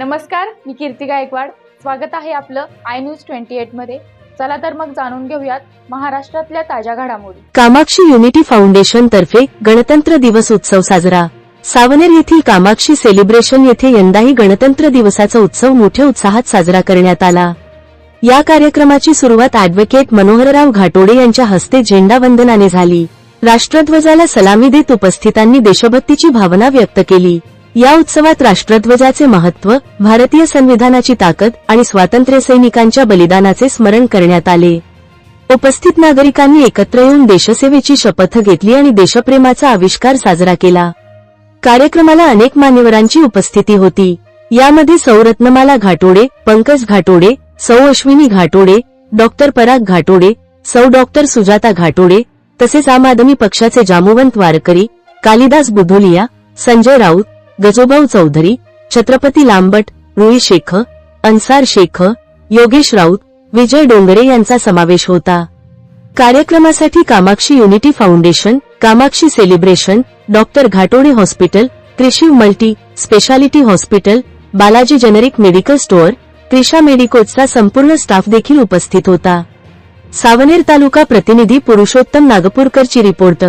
नमस्कार, मी कीर्ती गायकवाड. स्वागत आहे आपलं आय न्यूज 28 मध्ये. चला तर मग जाणून घेऊयात महाराष्ट्रातल्या ताज्या घडामोडी. कामाक्षी युनिटी फाउंडेशन तर्फे गणतंत्र दिवस उत्सव साजरा. सावनेर येथील कामाक्षी सेलिब्रेशन येथे यंदाही गणतंत्र दिवसाचा उत्सव मोठ्या उत्साहात साजरा करण्यात आला. या कार्यक्रमाची सुरुवात ॲडव्होकेट मनोहरराव घाटोडे यांच्या हस्ते झेंडावंदनाने झाली. राष्ट्रध्वजाला सलामी देत उपस्थितांनी देशभक्तीची भावना व्यक्त केली. या उत्सवात राष्ट्रध्वजाचे महत्त्व, भारतीय संविधानाची ताकद आणि स्वातंत्र्य सैनिकांच्या बलिदानाचे स्मरण करण्यात आले. उपस्थित नागरिकांनी एकत्र येऊन देशसेवेची शपथ घेतली आणि देशप्रेमाचा आविष्कार साजरा केला. कार्यक्रमाला अनेक मान्यवरांची उपस्थिती होती. यामध्ये सौ रत्नमाला घाटोडे, पंकज घाटोडे, सौ अश्विनी घाटोडे, डॉक्टर पराग घाटोडे, सौ डॉक्टर सुजाता घाटोडे तसेच आम आदमी पक्षाचे जामुवंत वारकरी, कालिदास बुधोलिया, संजय राऊत, गजोभाऊ चौधरी, छत्रपती लांबट, रुई शेख, अन्सार शेख, योगेश राऊत, विजय डोंगरे यांचा समावेश होता. कार्यक्रमासाठी Kamakshi unity foundation, Kamakshi celebration, doctor Ghatode hospital, Krishi multi speciality hospital, Balaji generic medical store, Krisha मेडिकोजचा संपूर्ण स्टाफ देखील उपस्थित होता. सावनेर तालुका प्रतिनिधी पुरुषोत्तम नागपूरकरची रिपोर्ट.